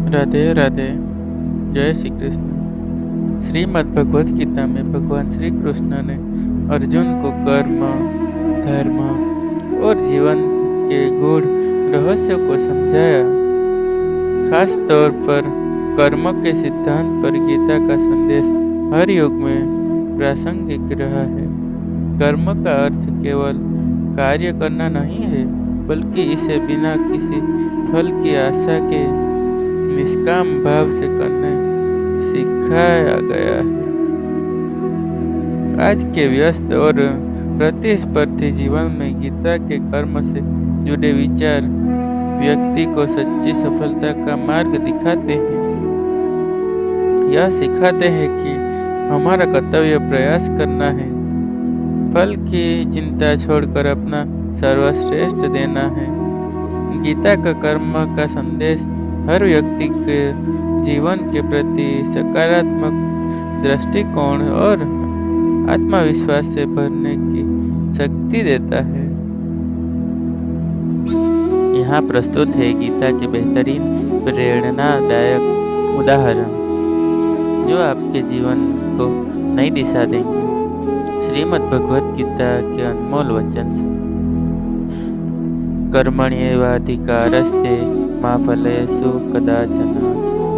राधे राधे। जय श्री कृष्ण। श्रीमद् भगवत गीता में भगवान श्री कृष्ण ने अर्जुन को कर्म, धर्म और जीवन के गूढ़ रहस्यों को समझाया। खास तौर पर कर्म के सिद्धांत पर गीता का संदेश हर युग में प्रासंगिक रहा है। कर्म का अर्थ केवल कार्य करना नहीं है, बल्कि इसे बिना किसी फल की आशा के निष्काम भाव से करने सिखाया गया है। आज के व्यस्त और प्रतिस्पर्धी जीवन में गीता के कर्म से जुड़े विचार व्यक्ति को सच्ची सफलता का मार्ग दिखाते हैं। यह सिखाते हैं कि हमारा कर्तव्य प्रयास करना है, फल की चिंता छोड़कर अपना सर्वश्रेष्ठ देना है। गीता का कर्म का संदेश हर व्यक्ति के जीवन के प्रति सकारात्मक दृष्टिकोण और आत्मविश्वास से भरने की शक्ति देता है। यहाँ प्रस्तुत है गीता के बेहतरीन प्रेरणादायक उदाहरण जो आपके जीवन को नई दिशा देंगे। श्रीमद् भगवत गीता के अनमोल वचन से कर्मण्येवाधिकारस्ते मा फलेषु कदाचन,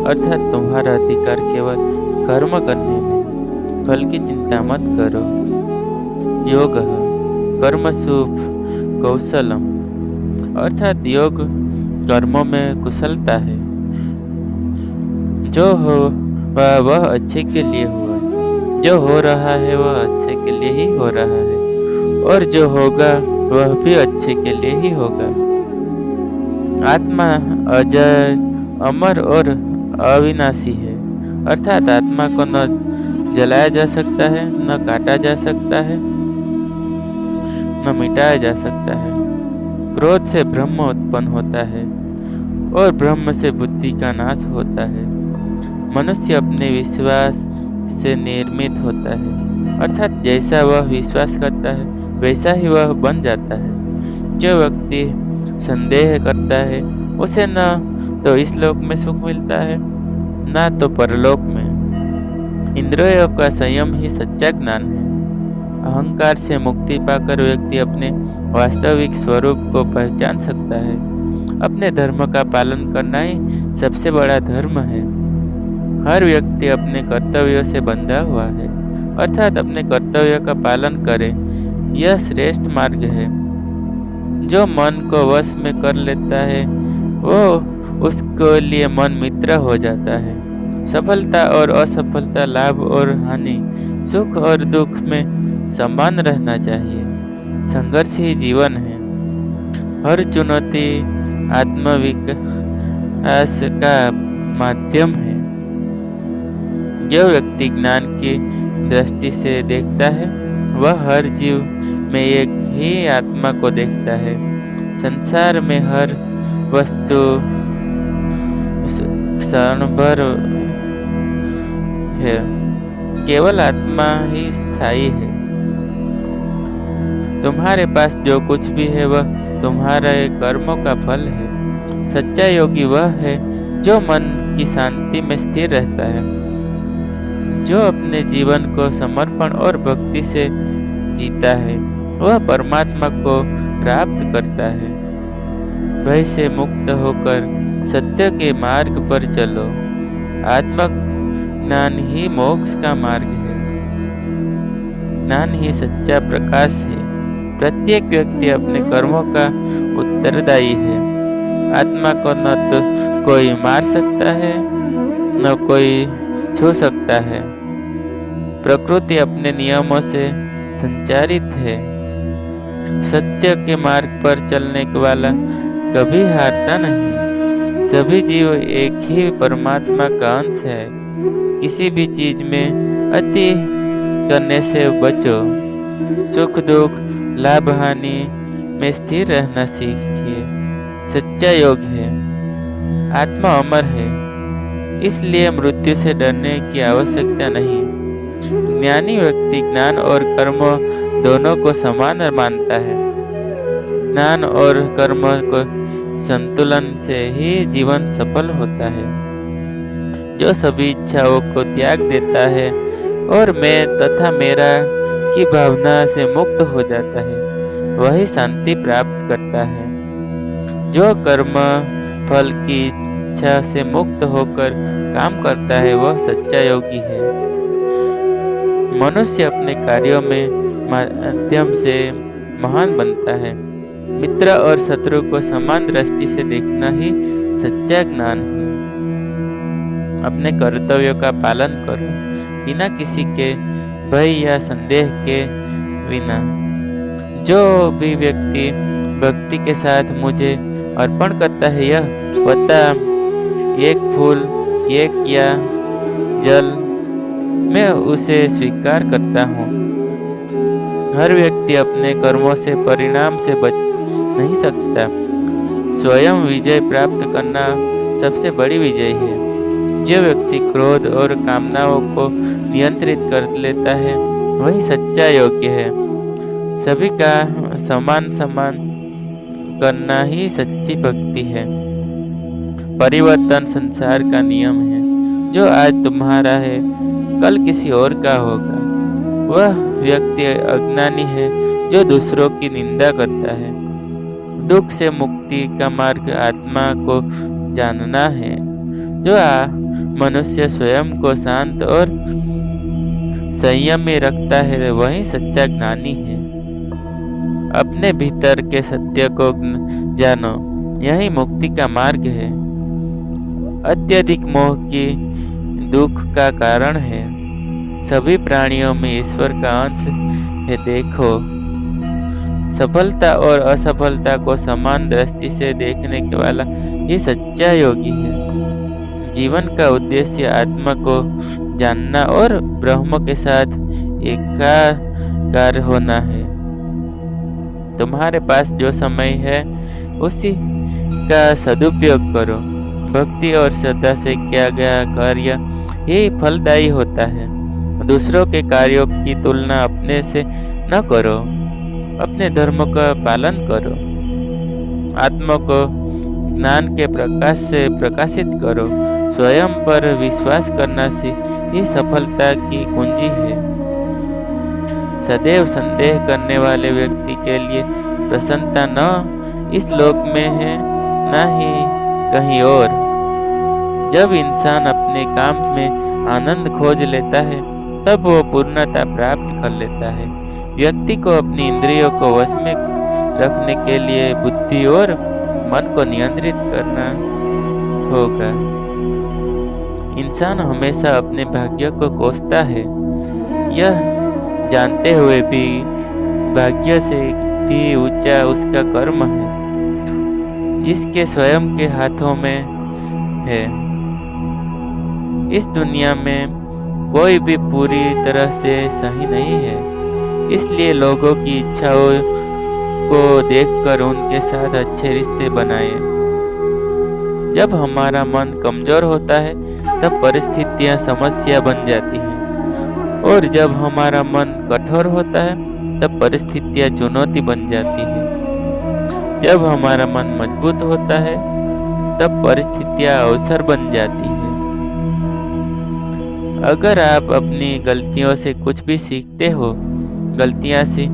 अर्थात तुम्हारा अधिकार केवल कर्म करने में, फल की चिंता मत करो। योग कर्मसु कौशलम, अर्थात योग कर्मों में कुशलता है। जो हो वह अच्छे के लिए हुआ, जो हो रहा है वह अच्छे के लिए ही हो रहा है, और जो होगा वह भी अच्छे के लिए ही होगा। आत्मा अजय, अमर और अविनाशी है, अर्थात आत्मा को न जलाया जा सकता है, न काटा जा सकता है, न मिटाया जा सकता है। क्रोध से ब्रह्म उत्पन्न होता है और ब्रह्म से बुद्धि का नाश होता है। मनुष्य अपने विश्वास से निर्मित होता है, अर्थात जैसा वह विश्वास करता है वैसा ही वह बन जाता है। जो व्यक्ति संदेह करता है उसे न तो इस लोक में सुख मिलता है, न तो परलोक में। इंद्रियों का संयम ही सच्चा ज्ञान है। अहंकार से मुक्ति पाकर व्यक्ति अपने वास्तविक स्वरूप को पहचान सकता है। अपने धर्म का पालन करना ही सबसे बड़ा धर्म है। हर व्यक्ति अपने कर्तव्यों से बंधा हुआ है, अर्थात अपने कर्तव्य का पालन करे, यह श्रेष्ठ मार्ग है। जो मन को वश में कर लेता है वो उसके लिए मन मित्र हो जाता है। सफलता और असफलता, लाभ और हानि, सुख और दुख में समान रहना चाहिए। संघर्ष ही जीवन है। हर चुनौती आत्मविकास का माध्यम है। जो व्यक्ति ज्ञान की दृष्टि से देखता है वह हर जीव में एक ही आत्मा को देखता है। संसार में हर वस्तु क्षण भर है, केवल आत्मा ही स्थायी है। तुम्हारे पास जो कुछ भी है वह तुम्हारे कर्मों का फल है। सच्चा योगी वह है जो मन की शांति में स्थिर रहता है, जो अपने जीवन को समर्पण और भक्ति से जीता है। वह परमात्मा को प्राप्त करता है। भय से मुक्त होकर सत्य के मार्ग पर चलो। आत्मज्ञान ही मोक्ष का मार्ग है। ज्ञान ही सच्चा प्रकाश है। प्रत्येक व्यक्ति अपने कर्मों का उत्तरदायी है। आत्मा को न तो कोई मार सकता है न कोई छू सकता है। प्रकृति अपने नियमों से संचालित है। सत्य के मार्ग पर चलने वाला कभी हारता नहीं। सभी जीव एक ही परमात्मा का अंश है। किसी भी चीज में अति करने से बचो। सुख दुख, लाभ हानि में स्थिर रहना सीखिए। सच्चा योग है। आत्मा अमर है, इसलिए मृत्यु से डरने की आवश्यकता नहीं। ज्ञानी व्यक्ति ज्ञान और कर्म दोनों को समान मानता है। ज्ञान और कर्म को संतुलन से ही जीवन सफल होता है। जो सभी इच्छाओं को त्याग देता है और मैं तथा मेरा की भावना से मुक्त हो जाता है, वही शांति प्राप्त करता है। जो कर्म फल की इच्छा से मुक्त होकर काम करता है, वह सच्चा योगी है। मनुष्य अपने कार्यों में माध्यम से महान बनता है। मित्र और शत्रु को समान दृष्टि से देखना ही सच्चा ज्ञान है। अपने कर्तव्यों का पालन करो, बिना किसी के भय या संदेह के बिना। जो भी व्यक्ति भक्ति के साथ मुझे अर्पण करता है, यह पता, एक फूल, एक या जल, मैं उसे स्वीकार करता हूँ। हर व्यक्ति अपने कर्मों से परिणाम से बच नहीं सकता। स्वयं विजय प्राप्त करना सबसे बड़ी विजय है। जो व्यक्ति क्रोध और कामनाओं को नियंत्रित कर लेता है, वही सच्चा योग्य है। सभी का समान करना ही सच्ची भक्ति है। परिवर्तन संसार का नियम है। जो आज तुम्हारा है, कल किसी और का होगा। वह व्यक्ति अज्ञानी है जो दूसरों की निंदा करता है। दुख से मुक्ति का मार्ग आत्मा को जानना है। जो मनुष्य स्वयं को शांत और संयम में रखता है, वही सच्चा ज्ञानी है। अपने भीतर के सत्य को जानो, यही मुक्ति का मार्ग है। अत्यधिक मोह की दुख का कारण है। सभी प्राणियों में ईश्वर का अंश है। देखो, सफलता और असफलता को समान दृष्टि से देखने के वाला ये सच्चा योगी है। जीवन का उद्देश्य आत्मा को जानना और ब्रह्म के साथ एकाकार होना है। तुम्हारे पास जो समय है, उसी का सदुपयोग करो। भक्ति और श्रद्धा से किया गया कार्य ही फलदायी होता है। दूसरों के कार्यों की तुलना अपने से न करो। अपने धर्म का पालन करो। आत्मा को ज्ञान के प्रकाश से प्रकाशित करो। स्वयं पर विश्वास करना से ही सफलता की कुंजी है। सदैव संदेह करने वाले व्यक्ति के लिए प्रसन्नता न इस लोक में है, न ही कहीं और। जब इंसान अपने काम में आनंद खोज लेता है, तब वो पूर्णता प्राप्त कर लेता है। व्यक्ति को अपनी इंद्रियों को वश में रखने के लिए बुद्धि और मन को नियंत्रित करना होगा। इंसान हमेशा अपने भाग्य को कोसता है, यह जानते हुए भी भाग्य से भी ऊंचा उसका कर्म है, जिसके स्वयं के हाथों में है। इस दुनिया में कोई भी पूरी तरह से सही नहीं है, इसलिए लोगों की इच्छाओं को देखकर उनके साथ अच्छे रिश्ते बनाएं। जब हमारा मन कमजोर होता है, तब परिस्थितियां समस्या बन जाती हैं, और जब हमारा मन कठोर होता है, तब परिस्थितियां चुनौती बन जाती हैं। जब हमारा मन मजबूत होता है, तब परिस्थितियां अवसर बन जाती हैं। अगर आप अपनी गलतियों से कुछ भी सीखते हो, गलतियां से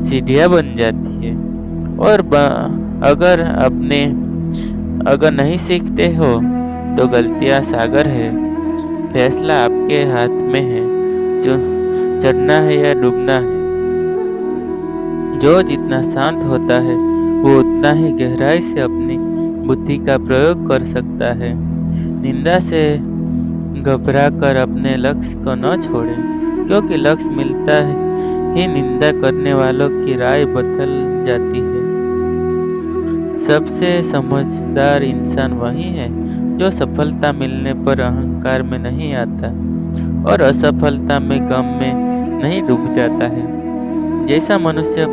सीढ़ियां बन जाती है, और अगर नहीं सीखते हो तो गलतियां सागर है। फैसला आपके हाथ में है, जो चढ़ना है या डूबना है। जो जितना शांत होता है, वो उतना ही गहराई से अपनी बुद्धि का प्रयोग कर सकता है। निंदा से घबराकर अपने लक्ष्य को न छोड़ें, क्योंकि लक्ष्य मिलता है ही निंदा करने वालों की राय बदल जाती है। सबसे समझदार इंसान वही है जो सफलता मिलने पर अहंकार में नहीं आता और असफलता में गम में नहीं डूब जाता है। जैसा मनुष्य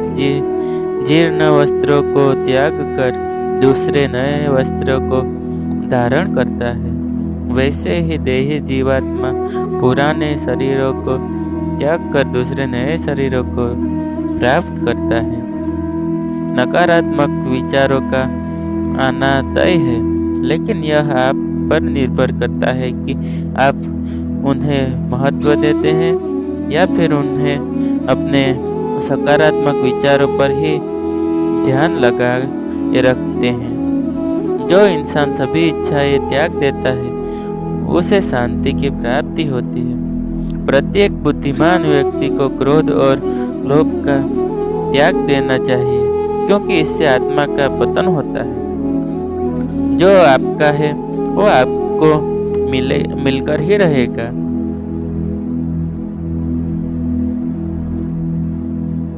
जीर्ण वस्त्रों को त्याग कर दूसरे नए वस्त्रों को धारण करता है, वैसे ही देही जीवात्मा पुराने शरीरों को त्याग कर दूसरे नए शरीरों को प्राप्त करता है। नकारात्मक विचारों का आना तय है, लेकिन यह आप पर निर्भर करता है कि आप उन्हें महत्व देते हैं या फिर उन्हें अपने सकारात्मक विचारों पर ही ध्यान लगा के रखते हैं। जो इंसान सभी इच्छाएं त्याग देता है उसे शांति की प्राप्ति होती है। प्रत्येक बुद्धिमान व्यक्ति को क्रोध और लोभ का त्याग देना चाहिए, क्योंकि इससे आत्मा का पतन होता है। जो आपका है वो आपको मिलकर ही रहेगा।